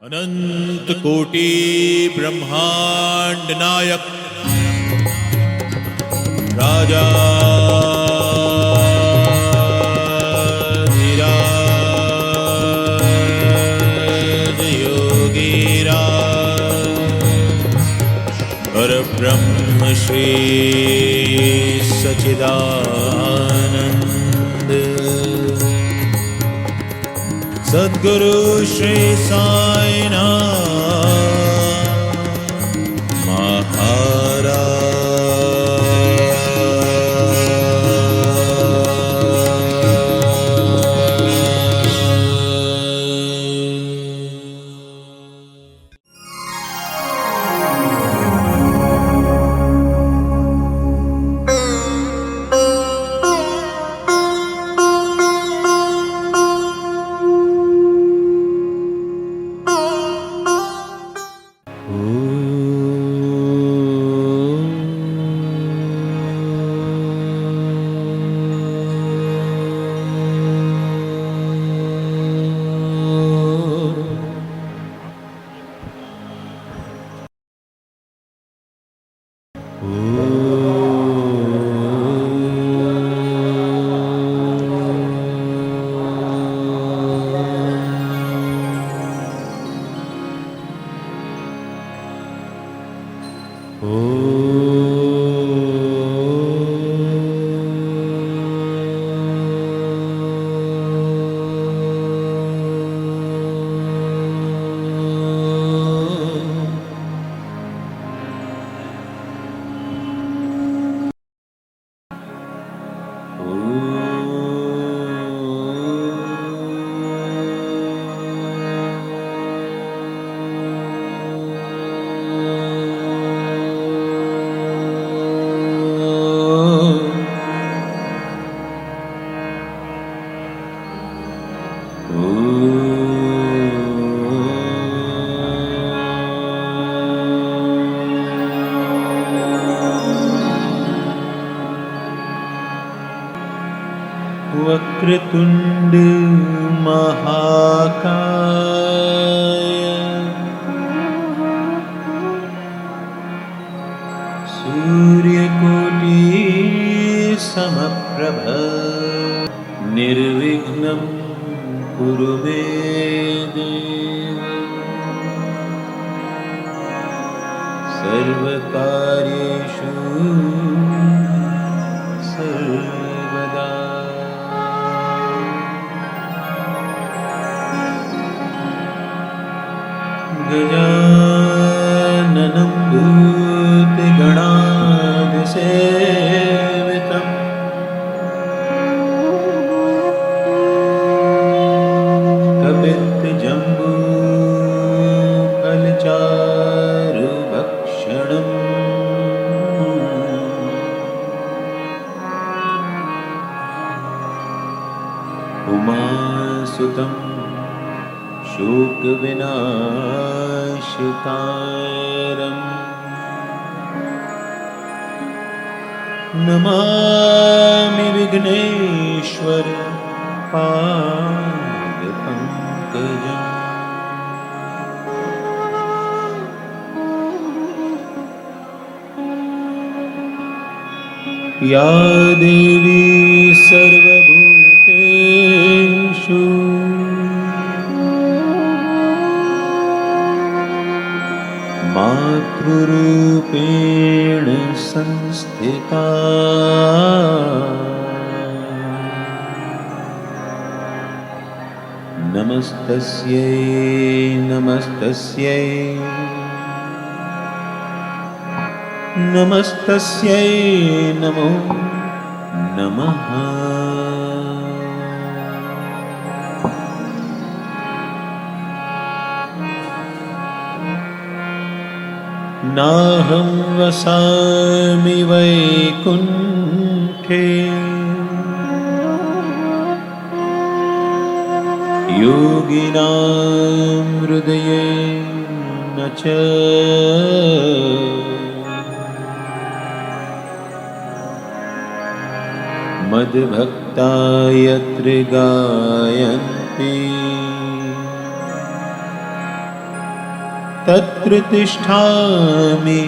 अनंत कोटि ब्रह्मांड नायक राजा धीराज योगीराज परब्रह्म श्री सच्चिदानंद सद्गुरु श्री साईनाथ महाराज। वक्रतुंड महाकाय सूर्यकोटि समप्रभ निर्विघ्नं कुरु मे देव सर्वकार्येषु सर्वदा। गजाननं भूतगणादिसेवितं कपित्थजम्बूफलचारुभक्षणम् उमासुतं शोकविनाशकारम् नमामि विघ्नेश्वर पादपङ्कजम्। या देवी सर्वभूतेषु मातृरूपेण संस्थिता नमस्तस्यै नमस्तस्यै नमस्तस्यै नमो नमः। नाहं वसामि वैकुण्ठे योगिनां हृदयेन च मद्भक्ता यत्र गायन्ति तत्र तिष्ठामि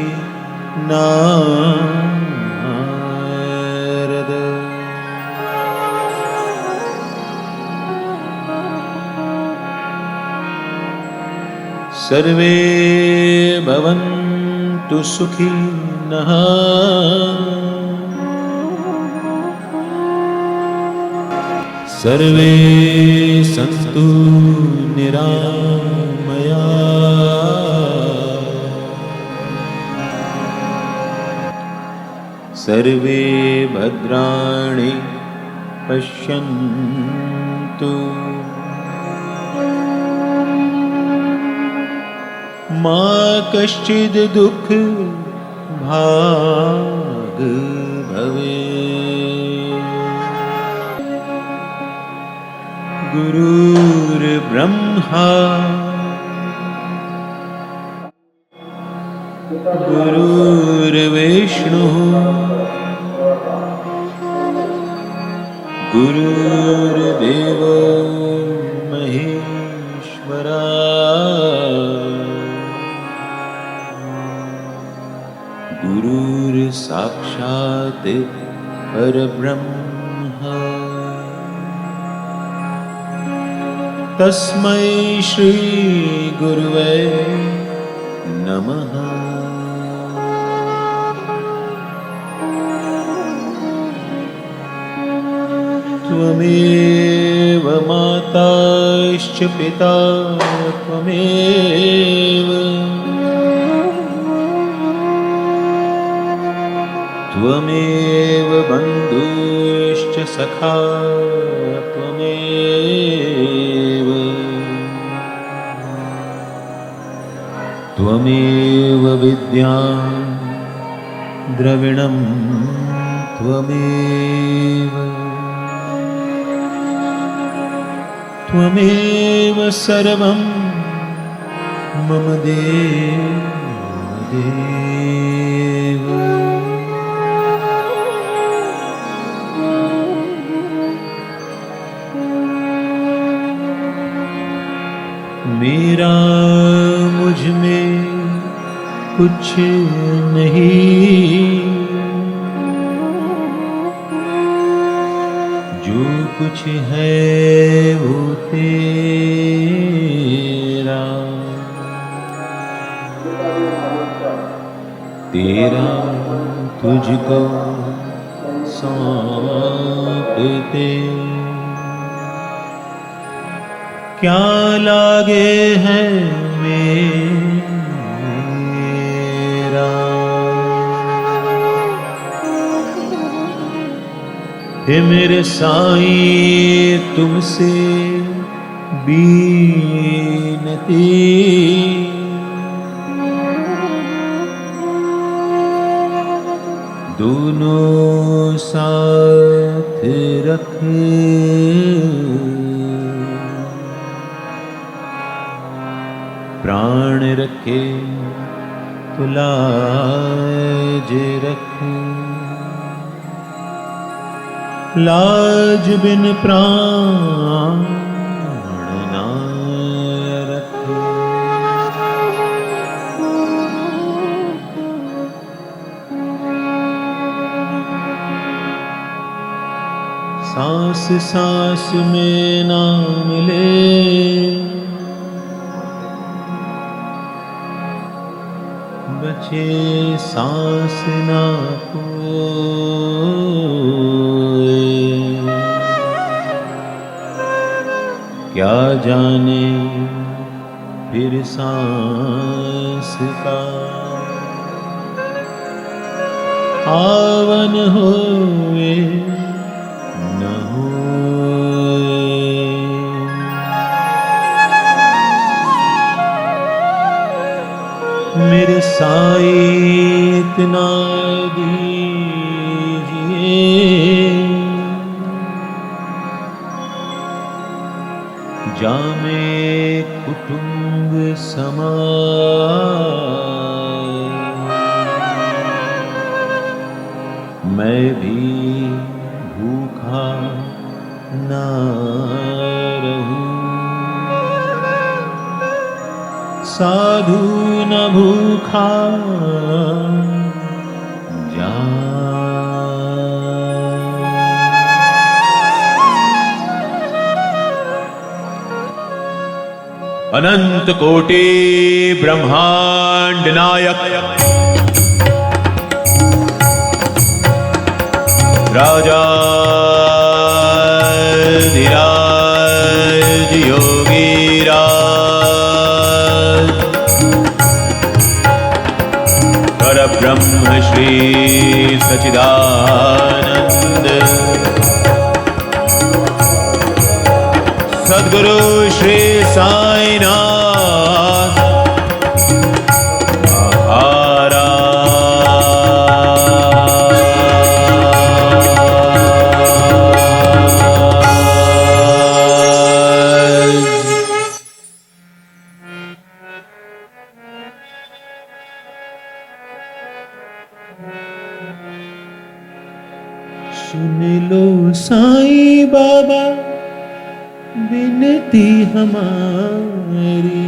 नारद। सर्वे भवन्तु सुखिनः, सर्वे सन्तु निरामयाः, सर्वे भद्राणि पश्यन्तु, मा कश्चिद् दुःख भाग् भवेत्। गुरुर्ब्रह्मा गुरुर्विष्णुः गुरुर्देवो महेश्वरा, गुरुर्साक्षात् परब्रह्म, तस्मै श्री गुरवे नमः। त्वमेव माताश्च पिता त्वमेव, त्वमेव बन्धुश्च सखा त्वमेव, त्वमेव विद्या द्रविणं त्वमेव, त्वमेव सर्वं मम देव। मेरा मुझ में कुछ नहीं, जो कुछ है वो तेरा, तेरा तुझको सौंपते, क्या लागे है मेरा। हे मेरे साईं तुमसे बीनती, दोनों साथ रख, प्राण रखे तो लाज रख, लाज बिन प्राण ना रख। सांस सांस में नाम ले, बचे सांस ना कोई, क्या जाने फिर सांस का आवन होए न होए। मेरे साईं इतना दीजिए, जामे कुटुंब समाए, मैं भी भूखा ना रहूं, साधु न भूखा अनंत कोटि ब्रह्मांड नायक राजा धीराज योगी राज पर ब्रह्म श्री सच्चिदानंद सद्गुरु श्री साईनाथ सुन लो साईं बाबा विनती हमारी,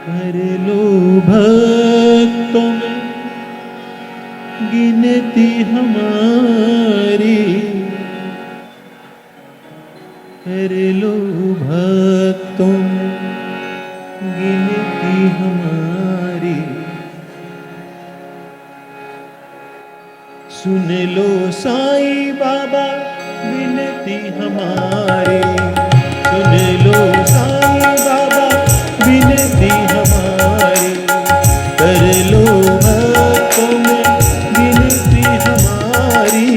कर लो भक्तों में गिनती हमारी, कर लो भक्तों में गिनती हमारी। सुन लो साईं बाबा विनती हमारी, सुन लो साईं बाबा विनती हमारी, कर लो भक्तों में गिनती हमारी,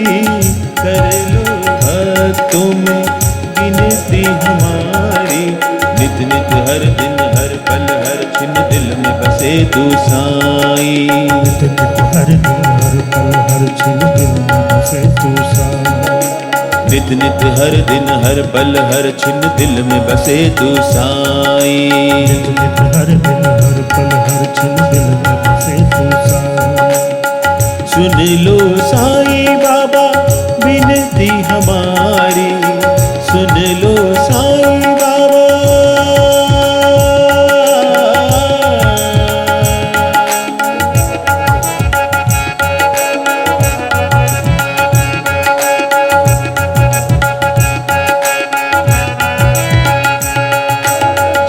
कर लो भक्तों में गिनती हमारी। नित नित हर दिन हर पल हर छिन दिल में बसे तू साईं, नित नित हर दिन हर पल हर छिन दिल में बसे तू साईं, नित नित हर दिन हर पल हर छिन दिल में बसे तू साईं, नित नित हर दिन हर पल हर छिन दिल में बसे तू साईं। सुन लो साईं बाबा विनती हमारी, सुन लो साईं बाबा।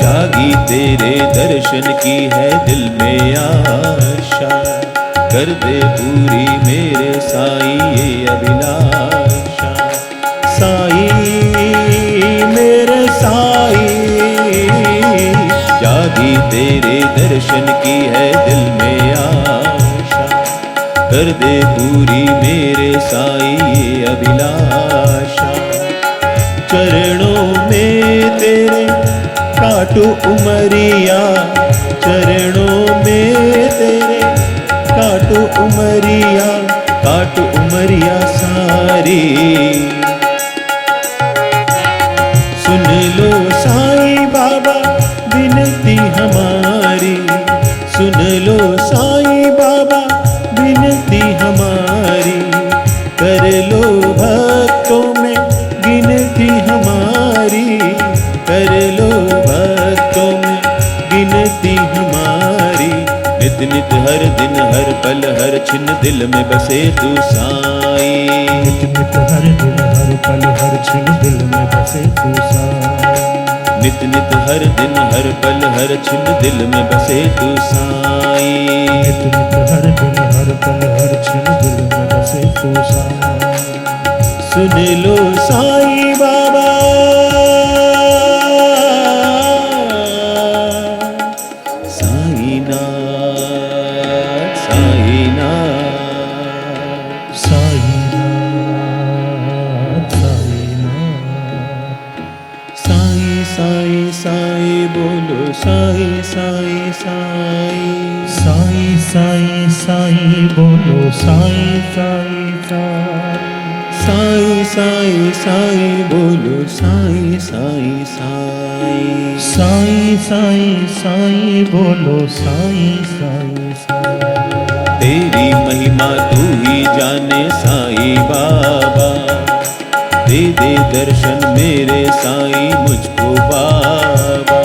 जागी तेरे दर्शन की है दिल में आशा, कर दे पूरी मेरे साईं ये अभिलाषा। साईं मेरे साईं, जागी तेरे दर्शन की है दिल में आशा, कर दे पूरी मेरे साईं ये अभिलाषा। चरणों में तेरे काटू उमरिया, चरणों में तेरे काटू उमरिया, काटू उमरिया सारी। सुन लो साईं बाबा विनती हमारी, सुन लो साईं बाबा विनती हमारी, कर लो भक्तों में गिनती हमारी, कर लो भक्तों में गिनती हमारी। नित नित हर दिन हर पल हर छिन दिल में बसे तू साईं, नित नित हर दिन हर पल हर छिन दिल में बसे तू साईं, नित नित हर दिन हर पल हर छिन दिल में बसे तू साईं, नित नित हर दिन हर पल हर छिन दिल में बसे तू साईं। सुन लो साईं बाबा साईनाथ साईनाथ साईनाथ साईनाथ, साईं साईं साईं बोलो साईं साईं साईं, साईं साईं साईं बोलो साईं साईं साईं, साईं साईं साईं बोलो साईं साईं साईं, साईं साईं साईं बोलो साईं साईं साईं। तेरी महिमा तू ही जाने साईं बाबा, दे दे दर्शन मेरे साईं मुझको बाबा।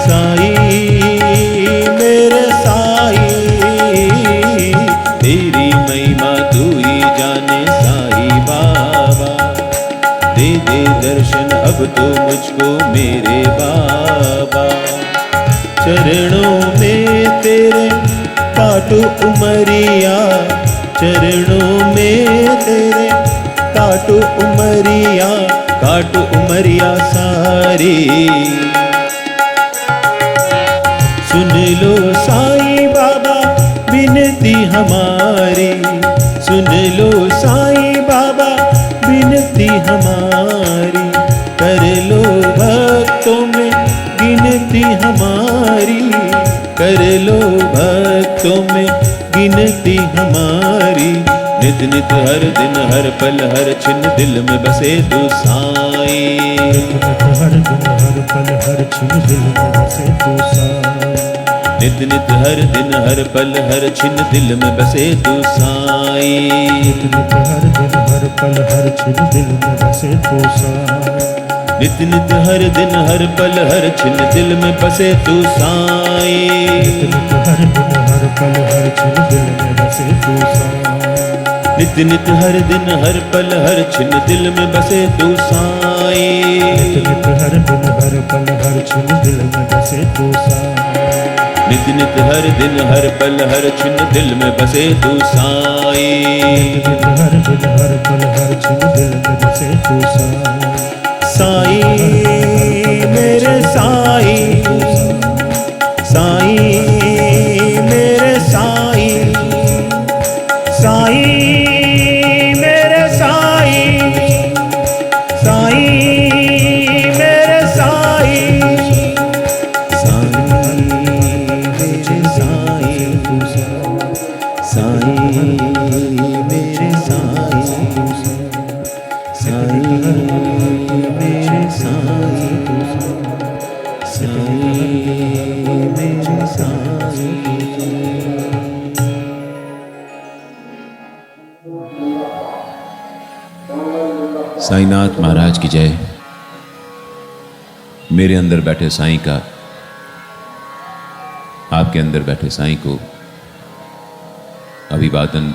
साईं मेरे साईं तेरी महिमा तू ही जाने साईं बाबा। दे दे दर्शन अब तो मुझको मेरे बाबा। चरणों में तेरे काटू उमरिया, चरणों में तेरे काटू उमरिया, काटू उमरिया सारी। सुन लो साईं बाबा विनती हमारी, सुन लो साईं बाबा विनती हमारी। कर लो भक्तों में गिनती हमारी, कर लो भक्तों में गिनती हमारी। नित नित हर दिन हर पल हर छिन दिल में बसे तू साईं। हर दिन हर पल हर छिन दिल में बसे तू साईं। नित नित हर दिन हर पल हर छिन दिल में बसे तू साईं। नित नित हर दिन हर पल हर छिन दिल में बसे तू साईं। नित नित हर दिन हर पल हर छिन दिल में बसे तू साईं। नित हर दिन हर पल हर छिन दिल में बसे तू साईं। नित नित हर दिन हर पल हर छिन दिल में बसे तू साईं। नित हर दिन हर पल हर छिन दिल में बसे तू साईं। नित नित हर दिन हर पल हर छिन दिल में बसे तू साईं। नित हर दिन हर पल हर छिन दिल में बसे तू साईं। साईं मेरे साईं, साईं मेरे साईं, साईं मेरे साईं, साईं मेरे साईं, साईं मेरे साईं, साईं मेरे साईं, साईं मेरे साईं, साईं मेरे साईं। साईनाथ महाराज की जय। मेरे अंदर बैठे साईं का आपके अंदर बैठे साईं को अभिवादन,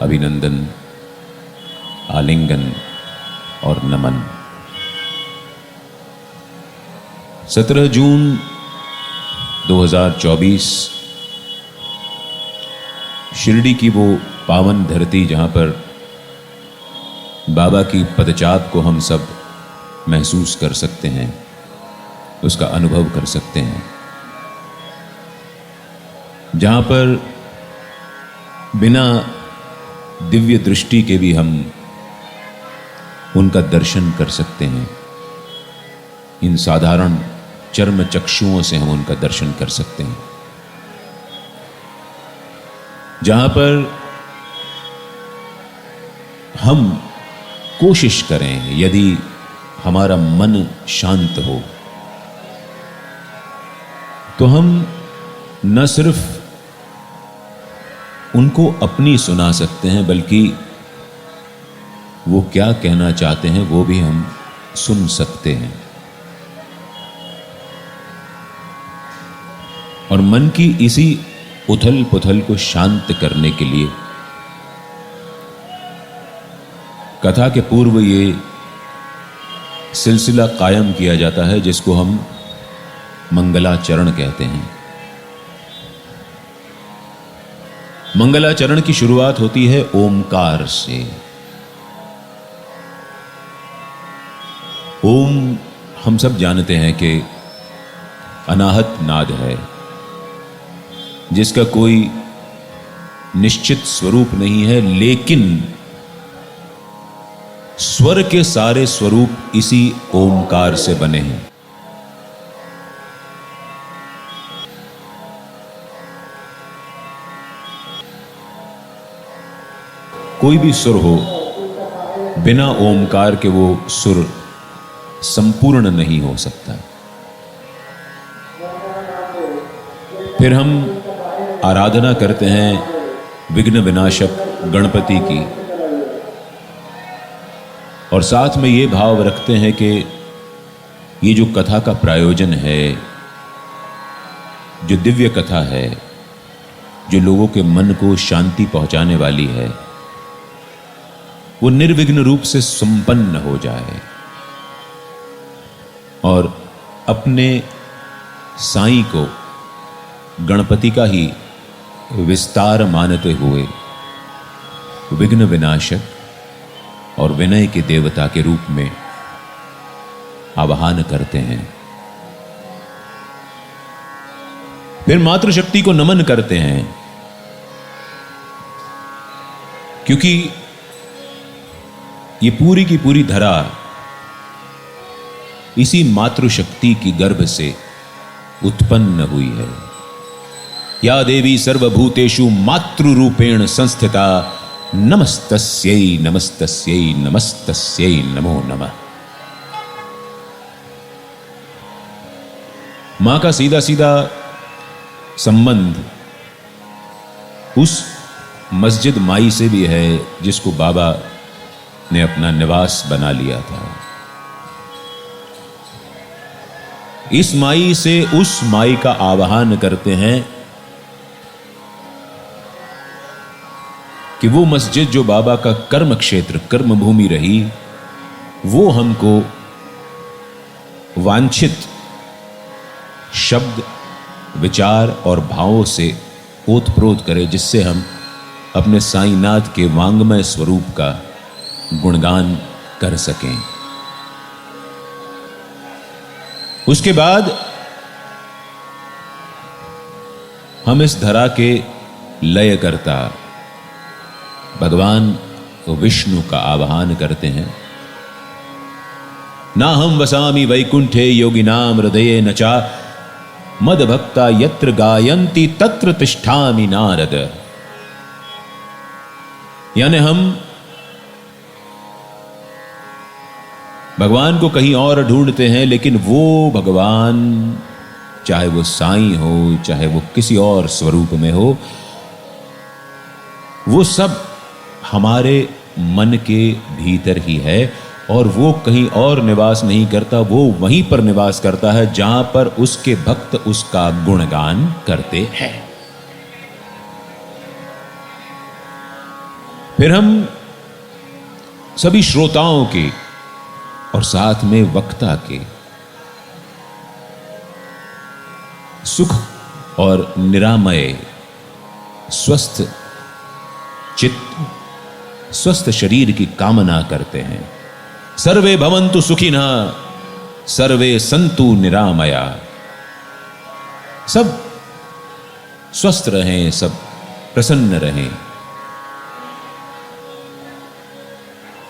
अभिनंदन, आलिंगन और नमन। 17 जून 2024 शिरडी की वो पावन धरती जहां पर बाबा की पदचाप को हम सब महसूस कर सकते हैं, उसका अनुभव कर सकते हैं, जहां पर बिना दिव्य दृष्टि के भी हम उनका दर्शन कर सकते हैं। इन साधारण चर्म चक्षुओं से हम उनका दर्शन कर सकते हैं। जहां पर हम कोशिश करें, यदि हमारा मन शांत हो तो हम न सिर्फ उनको अपनी सुना सकते हैं, बल्कि वो क्या कहना चाहते हैं वो भी हम सुन सकते हैं। और मन की इसी उथल पुथल को शांत करने के लिए कथा के पूर्व ये सिलसिला कायम किया जाता है जिसको हम मंगलाचरण कहते हैं। मंगलाचरण की शुरुआत होती है ओमकार से। ओम हम सब जानते हैं कि अनाहत नाद है, जिसका कोई निश्चित स्वरूप नहीं है, लेकिन स्वर के सारे स्वरूप इसी ओमकार से बने हैं। कोई भी सुर हो, बिना ओमकार के वो सुर संपूर्ण नहीं हो सकता। फिर हम आराधना करते हैं विघ्न विनाशक गणपति की। और साथ में ये भाव रखते हैं कि ये जो कथा का प्रायोजन है, जो दिव्य कथा है, जो लोगों के मन को शांति पहुंचाने वाली है, वो निर्विघ्न रूप से संपन्न हो जाए और अपने साईं को गणपति का ही विस्तार मानते हुए विघ्न विनाशक और विनय के देवता के रूप में आवाहन करते हैं। फिर मातृशक्ति को नमन करते हैं, क्योंकि ये पूरी की पूरी धरा इसी मातृशक्ति की गर्भ से उत्पन्न हुई है। या देवी सर्वभूतेषु मातृरूपेण संस्थिता नमस्तस्यै नमस्तस्यै नमस्तस्यै नमो नमः। मां का सीधा सीधा संबंध उस मस्जिद माई से भी है जिसको बाबा ने अपना निवास बना लिया था। इस माई से उस माई का आवाहन करते हैं कि वो मस्जिद जो बाबा का कर्म क्षेत्र, कर्म भूमि रही, वो हमको वांछित शब्द, विचार और भावों से ओतप्रोत करे, जिससे हम अपने साईंनाथ के वांगमय स्वरूप का गुणगान कर सकें। उसके बाद हम इस धरा के लयकर्ता भगवान विष्णु का आवाहन करते हैं। ना हम वसामि वैकुंठे योगिनाम हृदये न चा मद भक्ता यत्र गायन्ति तत्र तिष्ठामि नारद। यानी हम भगवान को कहीं और ढूंढते हैं, लेकिन वो भगवान, चाहे वो साईं हो, चाहे वो किसी और स्वरूप में हो, वो सब हमारे मन के भीतर ही है और वो कहीं और निवास नहीं करता। वो वहीं पर निवास करता है जहां पर उसके भक्त उसका गुणगान करते हैं। फिर हम सभी श्रोताओं के और साथ में वक्ता के सुख और निरामय, स्वस्थ चित्त, स्वस्थ शरीर की कामना करते हैं। सर्वे भवन्तु सुखिनः सर्वे सन्तु निरामया। सब स्वस्थ रहें, सब प्रसन्न रहें।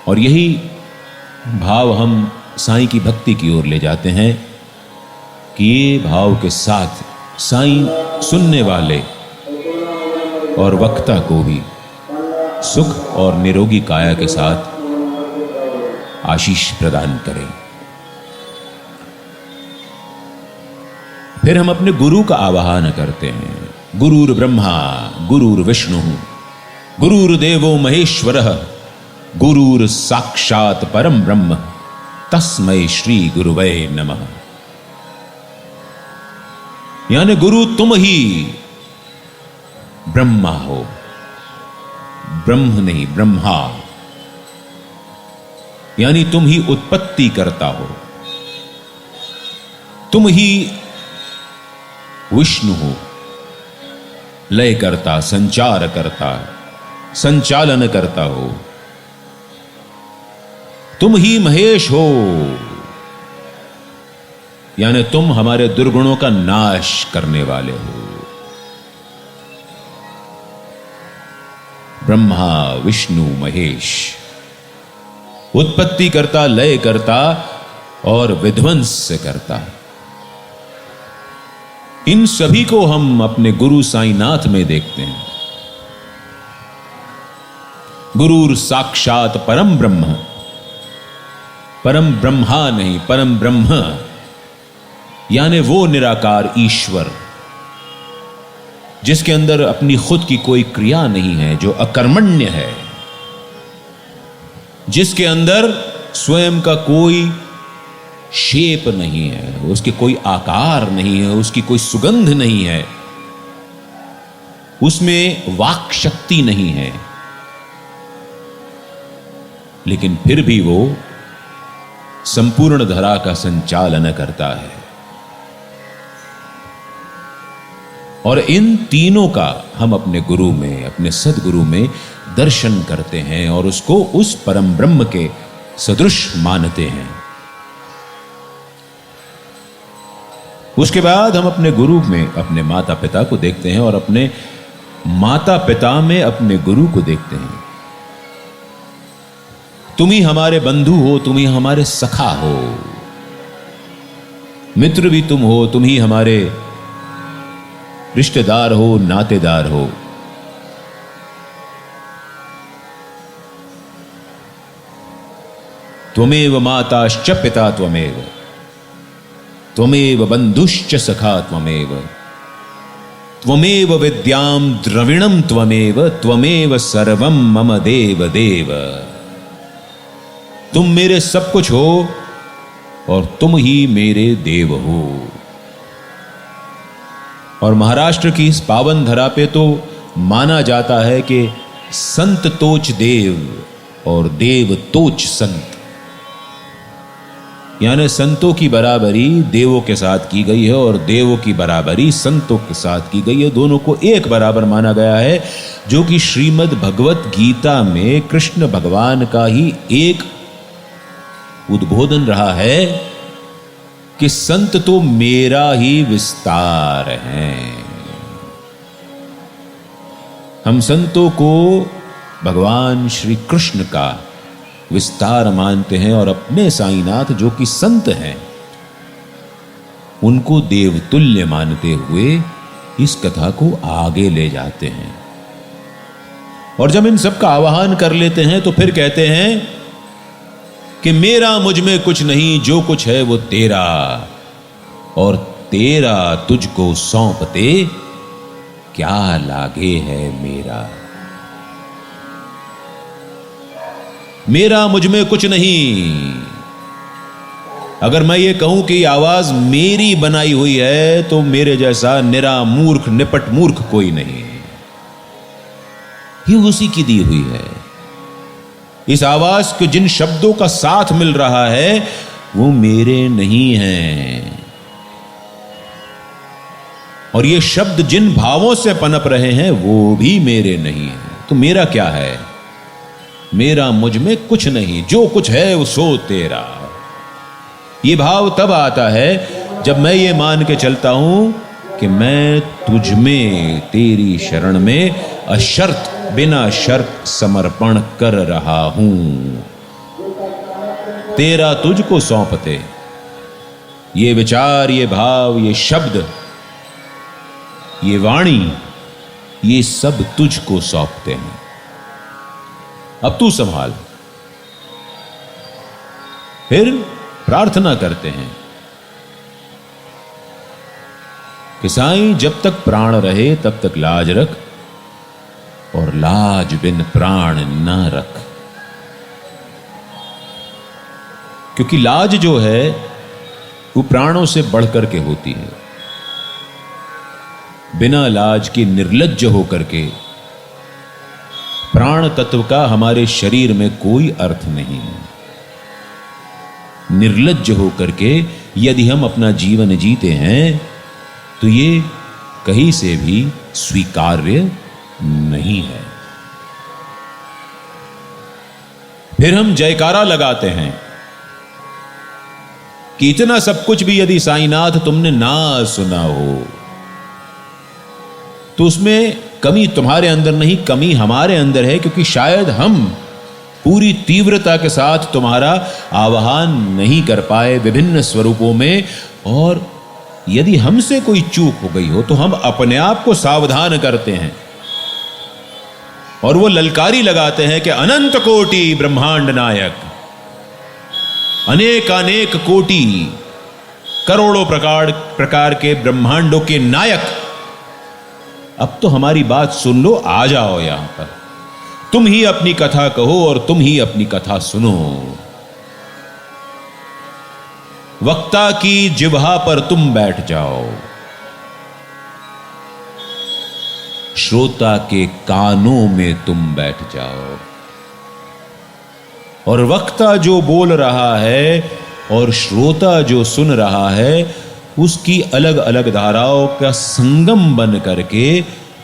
और यही भाव हम साईं की भक्ति की ओर ले जाते हैं कि ये भाव के साथ साईं सुनने वाले और वक्ता को भी सुख और निरोगी काया के साथ आशीष प्रदान करें। फिर हम अपने गुरु का आवाहन करते हैं। गुरुर् ब्रह्मा गुरुर् विष्णु गुरुर्देवो महेश्वरः गुरुर् साक्षात् परम ब्रह्म तस्मै श्री गुरुवे नमः। यानी गुरु तुम ही ब्रह्मा हो, ब्रह्म नहीं ब्रह्मा, यानी तुम ही उत्पत्ति करता हो, तुम ही विष्णु हो, लय करता, संचार करता, संचालन करता हो, तुम ही महेश हो, यानी तुम हमारे दुर्गुणों का नाश करने वाले हो। ब्रह्मा विष्णु महेश, उत्पत्ति करता, लय करता और विध्वंस करता। इन सभी को हम अपने गुरु साईंनाथ में देखते हैं। गुरुर साक्षात परम ब्रह्म, परम ब्रह्मा नहीं परम ब्रह्म, यानी वो निराकार ईश्वर जिसके अंदर अपनी खुद की कोई क्रिया नहीं है, जो अकर्मण्य है, जिसके अंदर स्वयं का कोई शेप नहीं है, उसके कोई आकार नहीं है, उसकी कोई सुगंध नहीं है, उसमें वाक शक्ति नहीं है, लेकिन फिर भी वो संपूर्ण धरा का संचालन करता है। और इन तीनों का हम अपने गुरु में, अपने सदगुरु में दर्शन करते हैं और उसको उस परम ब्रह्म के सदृश मानते हैं। उसके बाद हम अपने गुरु में अपने माता पिता को देखते हैं और अपने माता पिता में अपने गुरु को देखते हैं। तुम ही हमारे बंधु हो, तुम ही हमारे सखा हो, मित्र भी तुम हो, तुम ही हमारे रिश्तेदार हो, नातेदार हो। त्वमेव माताश्च पिता त्वमेव, त्वमेव बंधुश्च सखा त्वमेव, त्वमेव विद्याम द्रविणम त्वमेव, त्वमेव सर्वम मम देव देव। तुम मेरे सब कुछ हो और तुम ही मेरे देव हो। और महाराष्ट्र की इस पावन धरा पे तो माना जाता है कि संत तोच देव और देव तोच संत, यानी संतों की बराबरी देवों के साथ की गई है और देवों की बराबरी संतों के साथ की गई है। दोनों को एक बराबर माना गया है, जो कि श्रीमद् भगवत गीता में कृष्ण भगवान का ही एक उद्बोधन रहा है कि संत तो मेरा ही विस्तार है। हम संतों को भगवान श्री कृष्ण का विस्तार मानते हैं और अपने साईनाथ जो कि संत हैं उनको देवतुल्य मानते हुए इस कथा को आगे ले जाते हैं। और जब इन सब का आवाहन कर लेते हैं तो फिर कहते हैं कि मेरा मुझ में कुछ नहीं, जो कुछ है वो तेरा, और तेरा तुझको सौंपते क्या लागे है मेरा। मेरा मुझ में कुछ नहीं। अगर मैं ये कहूं कि आवाज मेरी बनाई हुई है तो मेरे जैसा निरा मूर्ख निपट मूर्ख कोई नहीं, ये उसी की दी हुई है। इस आवाज के जिन शब्दों का साथ मिल रहा है वो मेरे नहीं हैं, और ये शब्द जिन भावों से पनप रहे हैं वो भी मेरे नहीं है। तो मेरा क्या है? मेरा मुझ में कुछ नहीं, जो कुछ है वो सो तेरा। ये भाव तब आता है जब मैं ये मान के चलता हूं कि मैं तुझ में, तेरी शरण में अशर्त, बिना शर्त समर्पण कर रहा हूं। तेरा तुझको सौंपते, ये विचार, ये भाव, ये शब्द, ये वाणी, ये सब तुझको सौंपते हैं। अब तू संभाल। फिर प्रार्थना करते हैं कि साईं जब तक प्राण रहे तब तक लाज रख, और लाज बिन प्राण ना रख। क्योंकि लाज जो है वो प्राणों से बढ़कर के होती है। बिना लाज के, निर्लज्ज होकर के, प्राण तत्व का हमारे शरीर में कोई अर्थ नहीं है। निर्लज्ज होकर के यदि हम अपना जीवन जीते हैं तो ये कहीं से भी स्वीकार्य नहीं है। फिर हम जयकारा लगाते हैं कि इतना सब कुछ भी यदि साईनाथ तुमने ना सुना हो तो उसमें कमी तुम्हारे अंदर नहीं, कमी हमारे अंदर है, क्योंकि शायद हम पूरी तीव्रता के साथ तुम्हारा आवाहन नहीं कर पाए विभिन्न स्वरूपों में। और यदि हमसे कोई चूक हो गई हो तो हम अपने आप को सावधान करते हैं और वो ललकारी लगाते हैं कि अनंत कोटि ब्रह्मांड नायक, अनेक कोटि करोड़ों प्रकार के ब्रह्मांडों के नायक, अब तो हमारी बात सुन लो, आ जाओ यहां पर। तुम ही अपनी कथा कहो और तुम ही अपनी कथा सुनो। वक्ता की जिह्वा पर तुम बैठ जाओ, श्रोता के कानों में तुम बैठ जाओ, और वक्ता जो बोल रहा है और श्रोता जो सुन रहा है उसकी अलग अलग धाराओं का संगम बन करके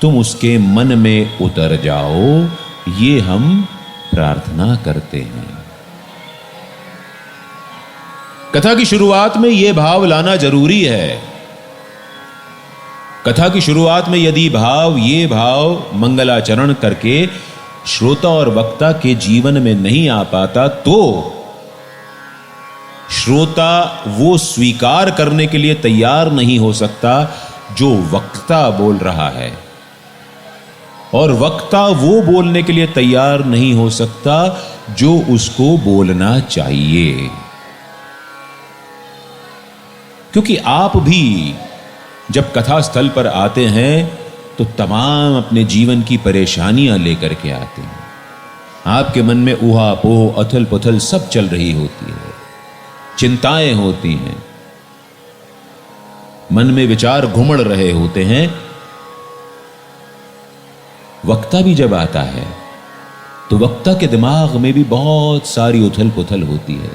तुम उसके मन में उतर जाओ, ये हम प्रार्थना करते हैं। कथा की शुरुआत में यह भाव लाना जरूरी है। कथा की शुरुआत में यदि ये भाव मंगलाचरण करके श्रोता और वक्ता के जीवन में नहीं आ पाता तो श्रोता वो स्वीकार करने के लिए तैयार नहीं हो सकता जो वक्ता बोल रहा है, और वक्ता वो बोलने के लिए तैयार नहीं हो सकता जो उसको बोलना चाहिए। क्योंकि आप भी जब कथा स्थल पर आते हैं तो तमाम अपने जीवन की परेशानियां लेकर के आते हैं। आपके मन में ऊहापोह अथल पुथल सब चल रही होती है, चिंताएं होती हैं, मन में विचार घुमड़ रहे होते हैं। वक्ता भी जब आता है तो वक्ता के दिमाग में भी बहुत सारी उथल पुथल होती है।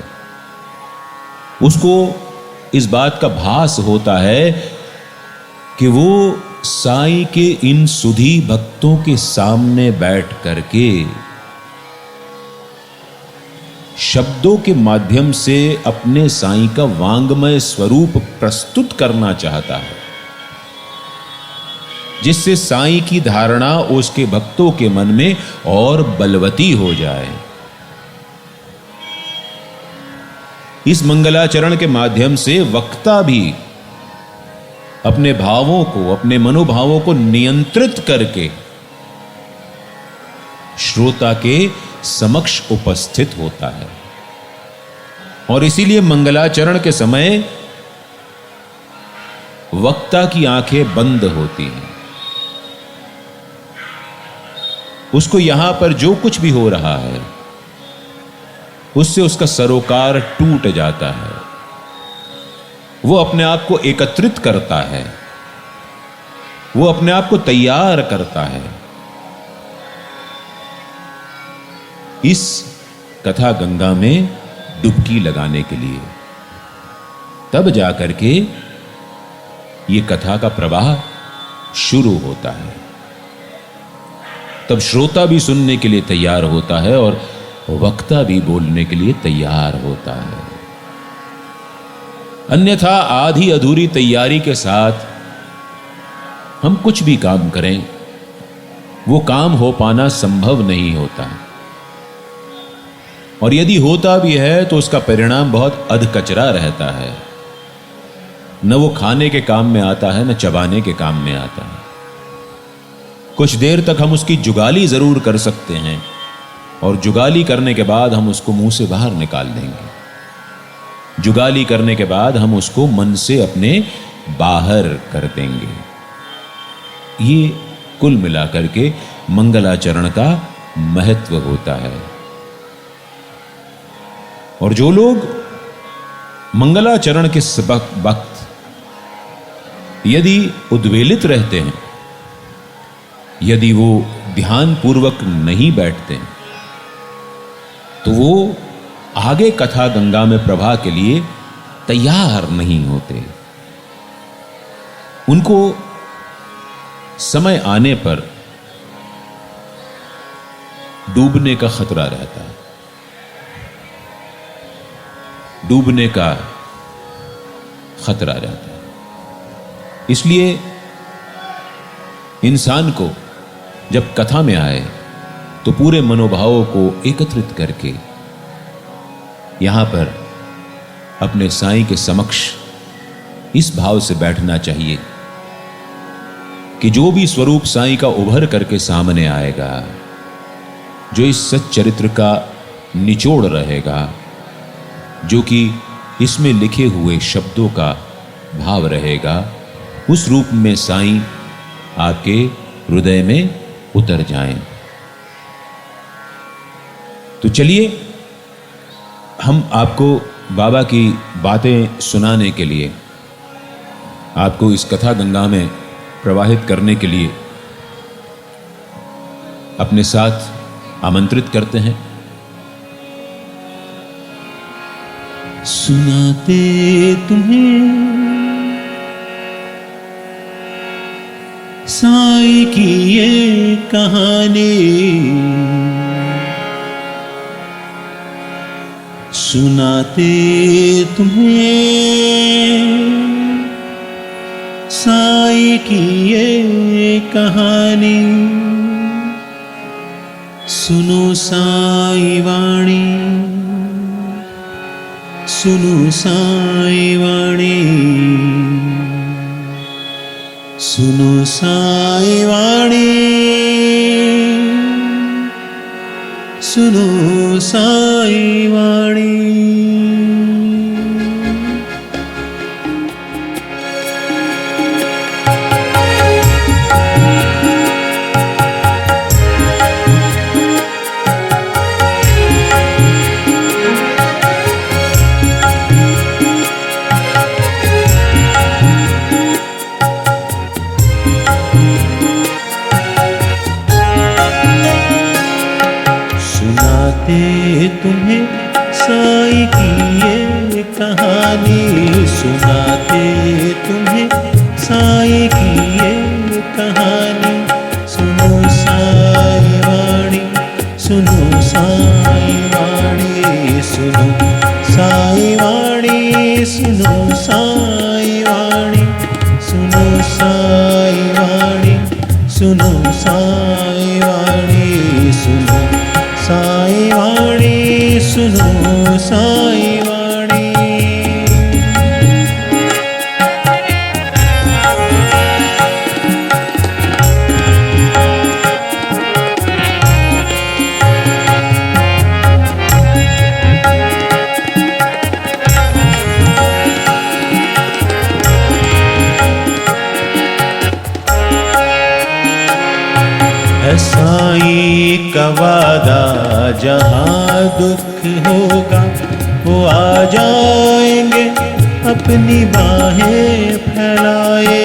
उसको इस बात का भास होता है कि वो साईं के इन सुधी भक्तों के सामने बैठ करके शब्दों के माध्यम से अपने साईं का वांगमय स्वरूप प्रस्तुत करना चाहता है, जिससे साईं की धारणा उसके भक्तों के मन में और बलवती हो जाए। इस मंगलाचरण के माध्यम से वक्ता भी अपने भावों को, अपने मनोभावों को नियंत्रित करके श्रोता के समक्ष उपस्थित होता है। और इसीलिए मंगलाचरण के समय वक्ता की आंखें बंद होती हैं। उसको यहां पर जो कुछ भी हो रहा है उससे उसका सरोकार टूट जाता है। वो अपने आप को एकत्रित करता है, वो अपने आप को तैयार करता है इस कथा गंगा में डुबकी लगाने के लिए। तब जाकर के ये कथा का प्रवाह शुरू होता है। तब श्रोता भी सुनने के लिए तैयार होता है और वक्ता भी बोलने के लिए तैयार होता है। अन्यथा आधी अधूरी तैयारी के साथ हम कुछ भी काम करें, वो काम हो पाना संभव नहीं होता। और यदि होता भी है तो उसका परिणाम बहुत अधकचरा रहता है। न वो खाने के काम में आता है, न चबाने के काम में आता है। कुछ देर तक हम उसकी जुगाली जरूर कर सकते हैं, और जुगाली करने के बाद हम उसको मुंह से बाहर निकाल देंगे। जुगाली करने के बाद हम उसको मन से अपने बाहर कर देंगे। ये कुल मिलाकर के मंगलाचरण का महत्व होता है। और जो लोग मंगलाचरण के वक्त यदि उद्वेलित रहते हैं, यदि वो ध्यान पूर्वक नहीं बैठते हैं, तो वो आगे कथा गंगा में प्रवाह के लिए तैयार नहीं होते। उनको समय आने पर डूबने का खतरा रहता है, डूबने का खतरा रहता है। इसलिए इंसान को जब कथा में आए तो पूरे मनोभावों को एकत्रित करके यहां पर अपने साईं के समक्ष इस भाव से बैठना चाहिए कि जो भी स्वरूप साईं का उभर करके सामने आएगा, जो इस सच्चरित्र का निचोड़ रहेगा, जो कि इसमें लिखे हुए शब्दों का भाव रहेगा, उस रूप में साईं आपके हृदय में उतर जाएं। तो चलिए हम आपको बाबा की बातें सुनाने के लिए, आपको इस कथा गंगा में प्रवाहित करने के लिए अपने साथ आमंत्रित करते हैं। सुनाते तुम्हें साईं की ये कहानी, सुनाते तुम्हें साईं की ये कहानी। सुनो साईं वाणी, सुनो साईं वाणी, सुनो साईं वाणी, सुनो साईं वाणी। तुम्हें साईं की ये कहानी, सुनाते तुम्हें साईं की ये कहानी। सुनो साईं वाणी, सुनो साईं वाणी, सुनो साईं वाणी, सुनो साईं वाणी, सुनो साईं वाणी, सुनो साईं वाणी, सुनो साईं वाणी, सुनो साईं वाणी। साईं का वादा, जहाँ दुख होगा वो आ जाएंगे अपनी बाहें फैलाए।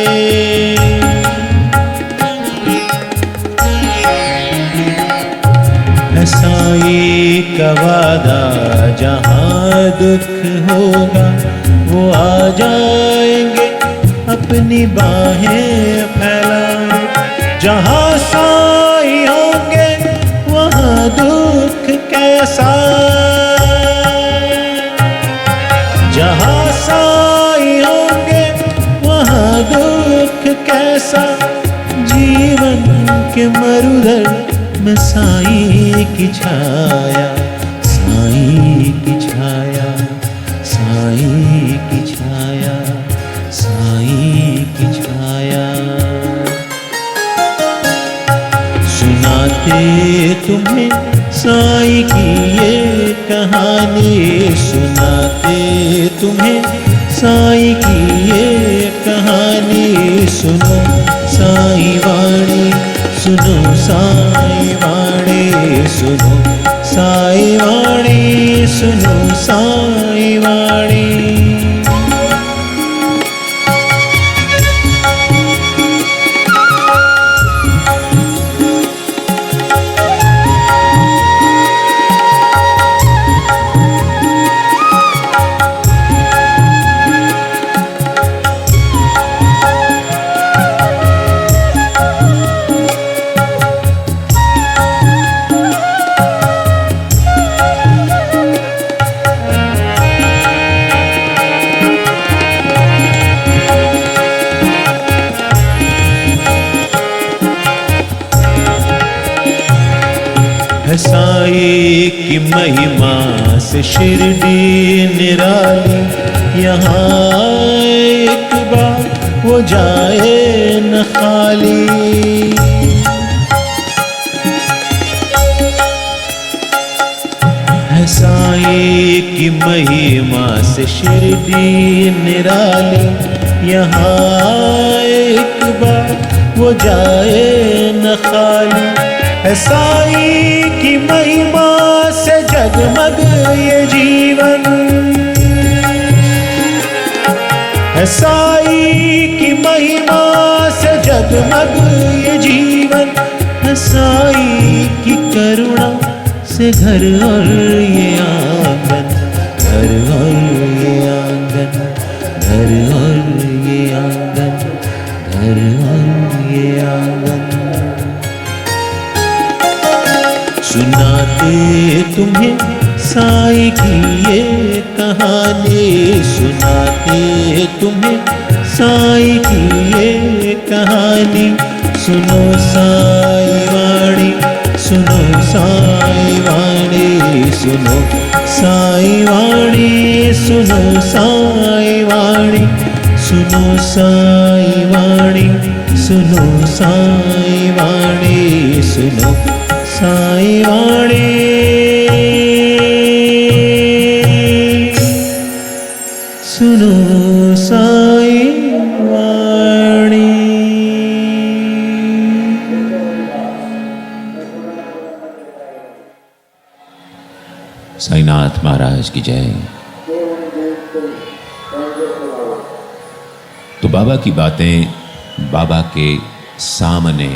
साईं का वादा, जहाँ दुख होगा वो आ जाएंगे अपनी बाहें फैलाए। जहाँ साईं होंगे वहाँ दुख कैसा, जहाँ साईं होंगे वहाँ दुख कैसा। जीवन के मरुधर में साईं की छाया, साईं की छाया, साईं की छाया, साईं की छाया। सुनाते तुम्हें साईं की ये कहानी, सुनाते तुम्हें साईं की ये कहानी। सुनो साईं वाणी, सुनो साईं वाणी, सुनो साईं वाणी, सुनो साईं वाणी। साईं की महिमा से शिरडी निराली, यहाँ एक बार वो जाए न खाली। साईं की महिमा से शिरडी निराली, यहाँ एक बार वो जाए न खाली। साईं की महिमा से जगमग ये जीवन, है साई की महिमा से जगमग ये जीवन, है साई की करुणा से घर और ये आंगन, घर और ये आंगन, घर और ये आंगन, घर और ये आंगन। सुनाते तुम्हें साई की ये कहानी, सुनाते तुम्हें साई की ये कहानी। सुनो साई वाणी, सुनो साई वाणी, सुनो साई वाणी, सुनो साई वाणी, सुनो साई वाणी, सुनो साई वाणी, सुनो साई वाणी, सुनो साई वाणी। साईनाथ महाराज की जय। तो बाबा की बातें बाबा के सामने,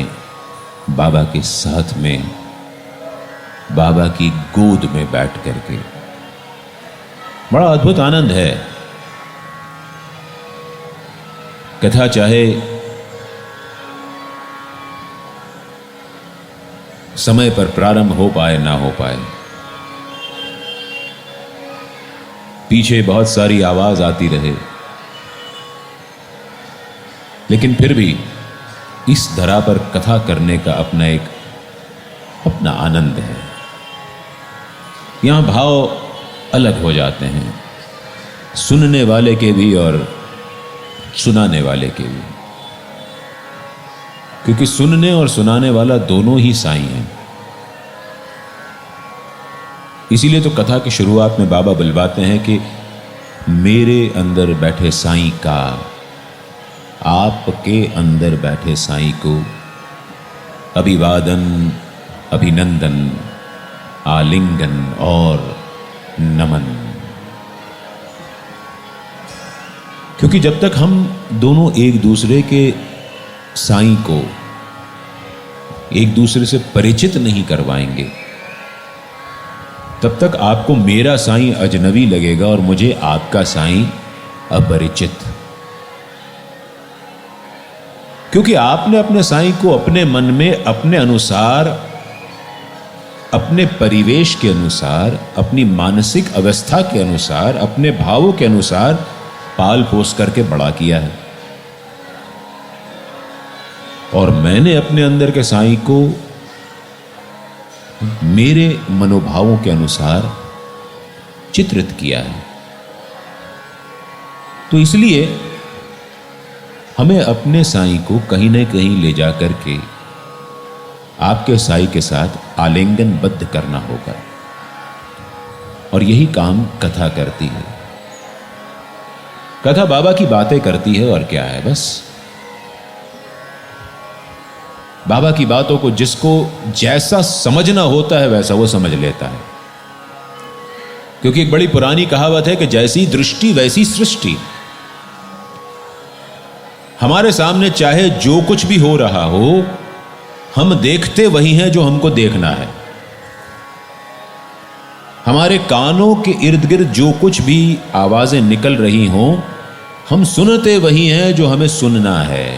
बाबा के साथ में, बाबा की गोद में बैठ करके बड़ा अद्भुत आनंद है। कथा चाहे समय पर प्रारंभ हो पाए ना हो पाए, पीछे बहुत सारी आवाज आती रहे, लेकिन फिर भी इस धरा पर कथा करने का अपना आनंद है। यहां भाव अलग हो जाते हैं, सुनने वाले के भी और सुनाने वाले के भी, क्योंकि सुनने और सुनाने वाला दोनों ही साईं हैं। इसीलिए तो कथा की शुरुआत में बाबा बुलवाते हैं कि मेरे अंदर बैठे साईं का, आपके अंदर बैठे साईं को अभिवादन, अभिनंदन, आलिंगन और नमन। क्योंकि जब तक हम दोनों एक दूसरे के साईं को एक दूसरे से परिचित नहीं करवाएंगे, तब तक आपको मेरा साईं अजनबी लगेगा और मुझे आपका साईं अपरिचित। क्योंकि आपने अपने साईं को अपने मन में अपने अनुसार, अपने परिवेश के अनुसार, अपनी मानसिक अवस्था के अनुसार, अपने भावों के अनुसार पाल पोस करके बड़ा किया है। और मैंने अपने अंदर के साईं को मेरे मनोभावों के अनुसार चित्रित किया है। तो इसलिए हमें अपने साईं को कहीं न कहीं ले जाकर के आपके साईं के साथ आलिंगनबद्ध करना होगा, और यही काम कथा करती है। कथा बाबा की बातें करती है और क्या है, बस बाबा की बातों को जिसको जैसा समझना होता है वैसा वो समझ लेता है। क्योंकि एक बड़ी पुरानी कहावत है कि जैसी दृष्टि वैसी सृष्टि। हमारे सामने चाहे जो कुछ भी हो रहा हो, हम देखते वही हैं जो हमको देखना है। हमारे कानों के इर्द गिर्द जो कुछ भी आवाजें निकल रही हों, हम सुनते वही हैं जो हमें सुनना है।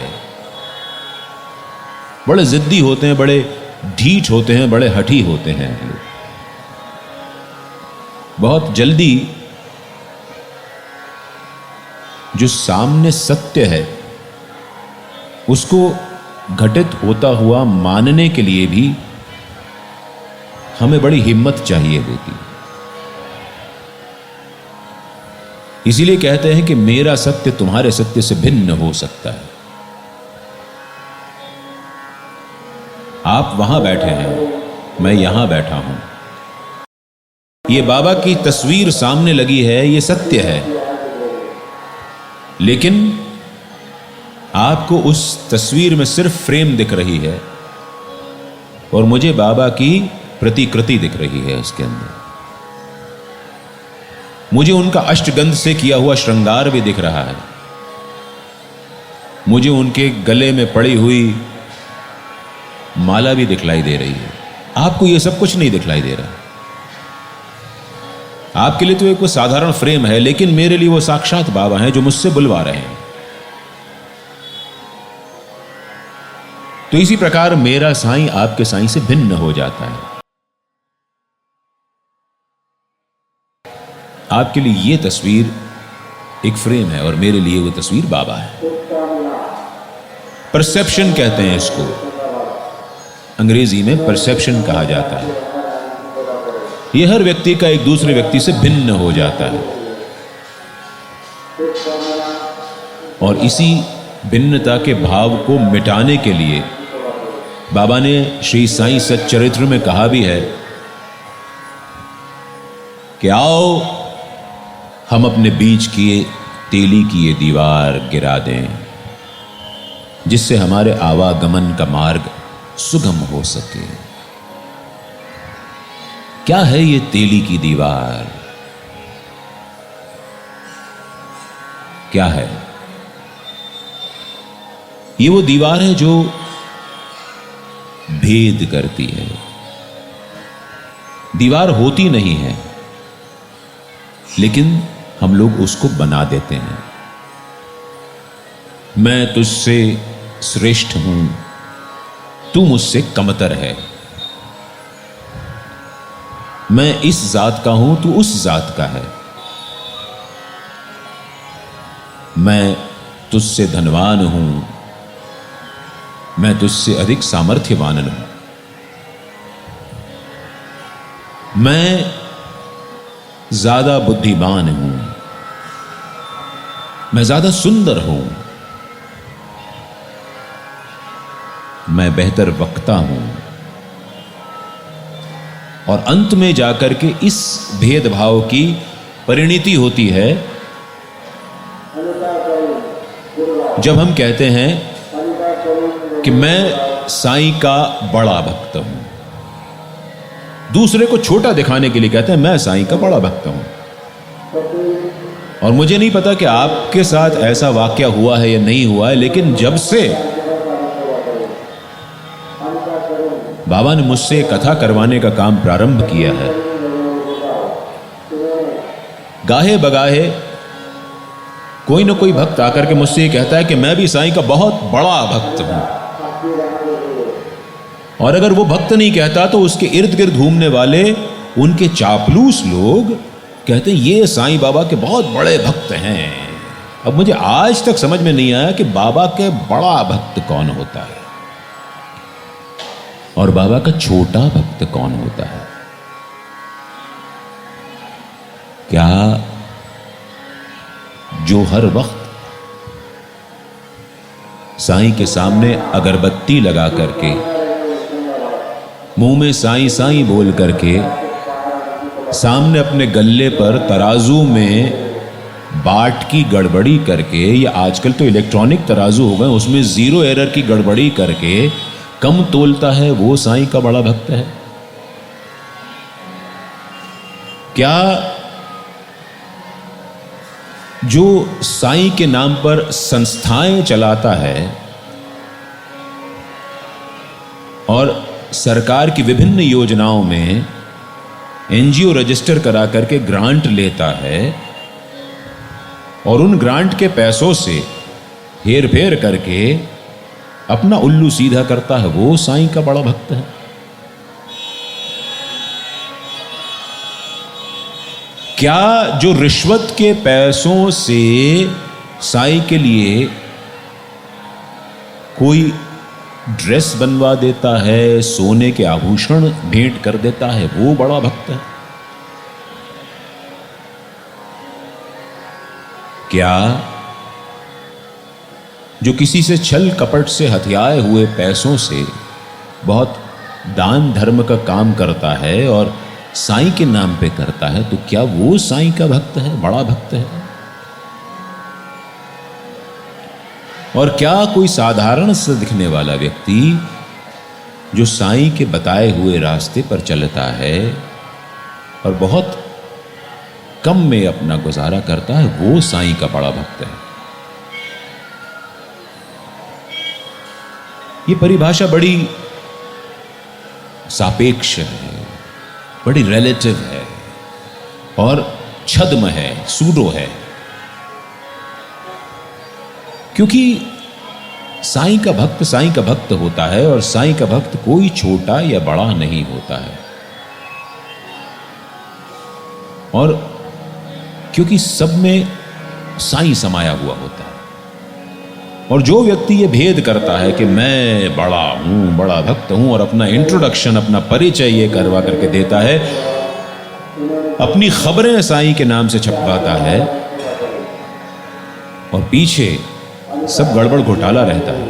बड़े जिद्दी होते हैं, बड़े ढीठ होते हैं, बड़े हठी होते हैं लोग। बहुत जल्दी जो सामने सत्य है उसको घटित होता हुआ मानने के लिए भी हमें बड़ी हिम्मत चाहिए होती। इसीलिए कहते हैं कि मेरा सत्य तुम्हारे सत्य से भिन्न हो सकता है। आप वहां बैठे हैं, मैं यहां बैठा हूं। ये बाबा की तस्वीर सामने लगी है, ये सत्य है, लेकिन आपको उस तस्वीर में सिर्फ फ्रेम दिख रही है और मुझे बाबा की प्रतिकृति दिख रही है उसके अंदर। मुझे उनका अष्टगंध से किया हुआ श्रृंगार भी दिख रहा है, मुझे उनके गले में पड़ी हुई माला भी दिखलाई दे रही है। आपको ये सब कुछ नहीं दिखलाई दे रहा। आपके लिए तो एक वो साधारण फ्रेम है, लेकिन मेरे लिए वो साक्षात बाबा हैं जो मुझसे बुलवा रहे हैं। तो इसी प्रकार मेरा साईं आपके साईं से भिन्न हो जाता है। आपके लिए ये तस्वीर एक फ्रेम है और मेरे लिए वो तस्वीर बाबा है। परसेप्शन कहते हैं इसको, अंग्रेजी में परसेप्शन कहा जाता है। यह हर व्यक्ति का एक दूसरे व्यक्ति से भिन्न हो जाता है और इसी भिन्नता के भाव को मिटाने के लिए बाबा ने श्री साईं सच्चरित्र में कहा भी है कि आओ हम अपने बीच की तेली की ये दीवार गिरा दें, जिससे हमारे आवागमन का मार्ग सुगम हो सके। क्या है ये तेली की दीवार? क्या है ये? वो दीवार है जो भेद करती है। दीवार होती नहीं है, लेकिन हम लोग उसको बना देते हैं। मैं तुझसे श्रेष्ठ हूं, तू मुझसे कमतर है। मैं इस जात का हूं, तू उस जात का है। मैं तुझसे धनवान हूं, मैं तुझसे अधिक सामर्थ्यवान हूं। मैं ज्यादा बुद्धिमान हूं, मैं ज्यादा सुंदर हूं, मैं बेहतर वक्ता हूं। और अंत में जाकर के इस भेदभाव की परिणति होती है जब हम कहते हैं कि मैं साईं का बड़ा भक्त हूं। दूसरे को छोटा दिखाने के लिए कहते हैं मैं साईं का बड़ा भक्त हूं। और मुझे नहीं पता कि आपके साथ ऐसा वाकया हुआ है या नहीं हुआ है, लेकिन जब से बाबा ने मुझसे कथा करवाने का काम प्रारंभ किया है, गाहे बगाहे कोई ना कोई भक्त आकर के मुझसे ये कहता है कि मैं भी साईं का बहुत बड़ा भक्त हूं। और अगर वो भक्त नहीं कहता तो उसके इर्द गिर्द घूमने वाले उनके चापलूस लोग कहते हैं ये साईं बाबा के बहुत बड़े भक्त हैं। अब मुझे आज तक समझ में नहीं आया कि बाबा के बड़ा भक्त कौन होता है और बाबा का छोटा भक्त कौन होता है। क्या जो हर वक्त साईं के सामने अगरबत्ती लगा करके मुंह में साईं साईं बोल करके सामने अपने गल्ले पर तराजू में बाट की गड़बड़ी करके, या आजकल तो इलेक्ट्रॉनिक तराजू हो गए उसमें जीरो एरर की गड़बड़ी करके कम तोलता है, वो साईं का बड़ा भक्त है? क्या जो साईं के नाम पर संस्थाएं चलाता है और सरकार की विभिन्न योजनाओं में एनजीओ रजिस्टर करा करके ग्रांट लेता है और उन ग्रांट के पैसों से हेर फेर करके अपना उल्लू सीधा करता है, वो साईं का बड़ा भक्त है? क्या जो रिश्वत के पैसों से साईं के लिए कोई ड्रेस बनवा देता है, सोने के आभूषण भेंट कर देता है, वो बड़ा भक्त है? क्या जो किसी से छल कपट से हथियाए हुए पैसों से बहुत दान धर्म का काम करता है और साईं के नाम पे करता है, तो क्या वो साईं का भक्त है, बड़ा भक्त है? और क्या कोई साधारण से दिखने वाला व्यक्ति जो साईं के बताए हुए रास्ते पर चलता है और बहुत कम में अपना गुजारा करता है, वो साईं का बड़ा भक्त है? ये परिभाषा बड़ी सापेक्ष है, बड़ी रिलेटिव है और छद्म है, सूडो है। क्योंकि साईं का भक्त होता है और साईं का भक्त कोई छोटा या बड़ा नहीं होता है। और क्योंकि सब में साईं समाया हुआ होता है। और जो व्यक्ति ये भेद करता है कि मैं बड़ा हूं, बड़ा भक्त हूं, और अपना इंट्रोडक्शन, अपना परिचय ये करवा करके देता है, अपनी खबरें साईं के नाम से छपवाता है, और पीछे सब गड़बड़ घोटाला रहता है,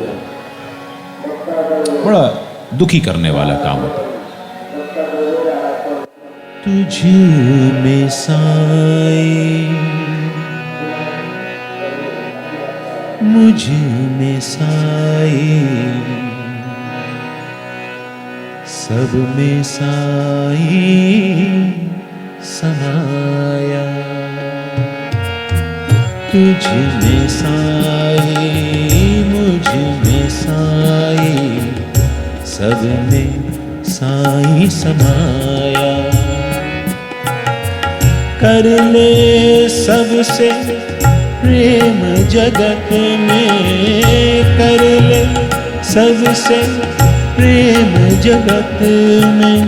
बड़ा दुखी करने वाला काम होता है। तुझ में साईं, मुझ में साईं, सब में साईं समाया। तुझ में साईं, मुझ में साईं, सब में साईं समाया। कर ले सबसे प्रेम जगत में, कर ले सबसे प्रेम जगत में,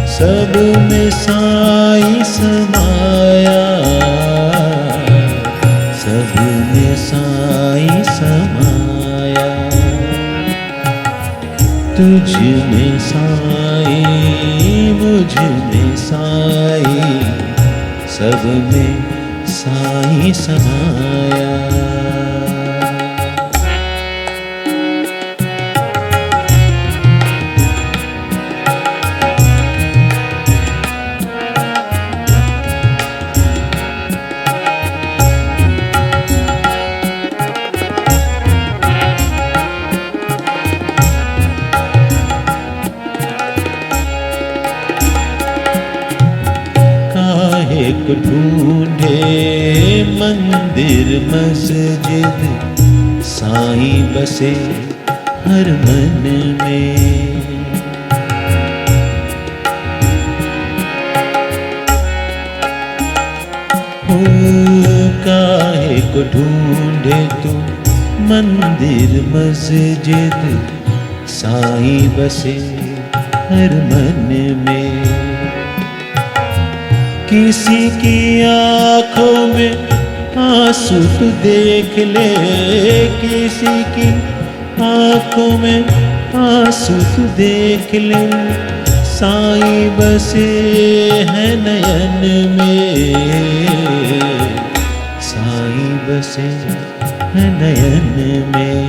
सब में साईं समाया, सब में साईं समाया। तुझ में साईं, मुझ में साईं, सब में साईं समाया। काहे को ढूंढे मंदिर मस्जिद, साईं बसे हर मन में। हो काहे को ढूंढे तू मंदिर मस्जिद, साईं बसे हर मन में। किसी की आंखों में आंसू तू देख ले, किसी की आंखों में आंसू तू देख ले, साईं बसे है नयन में, साईं बसे है नयन में।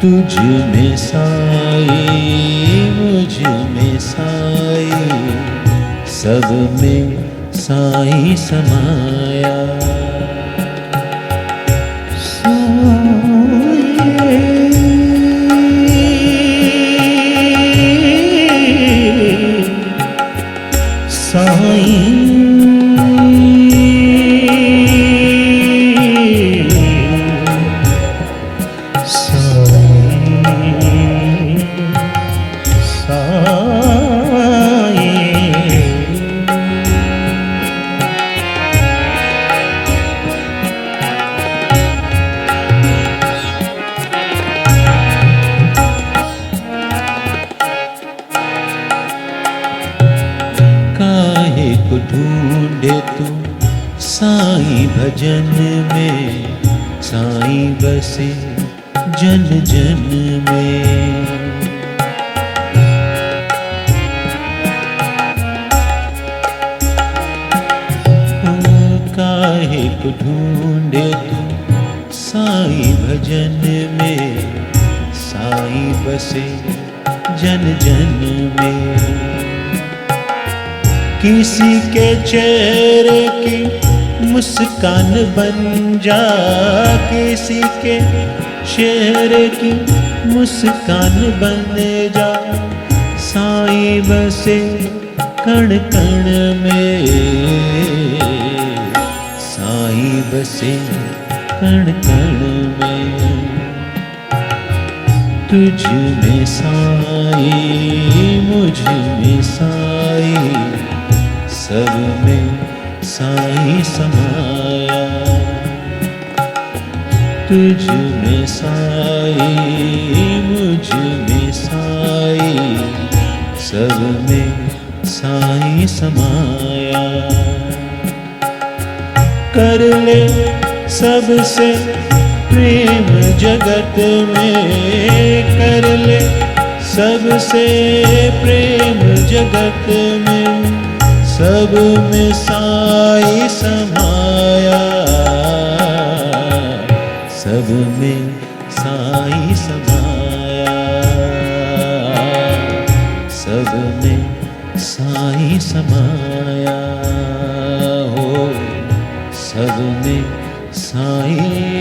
तुझ में साईं, मुझ में साईं, सब में साईं समाया। काहे को ढूंढे तू साईं भजन में, साईं बसे जन जन में। काहे को ढूंढे तू साईं भजन में, साईं बसे जन जन में। किसी के चेहरे की मुस्कान बन जा, किसी के चेहरे की मुस्कान बन जा, साईं बसे कण कण में, साईं बसे कण कण में। तुझ में साई मुझ में साई सब में साई समाया तुझ में साई मुझ में साई सब में साई समाया कर ले सबसे प्रेम जगत में कर ले सबसे प्रेम जगत में सब में साई समाया सब में साई समाया सब में साई समाया हो सब में साई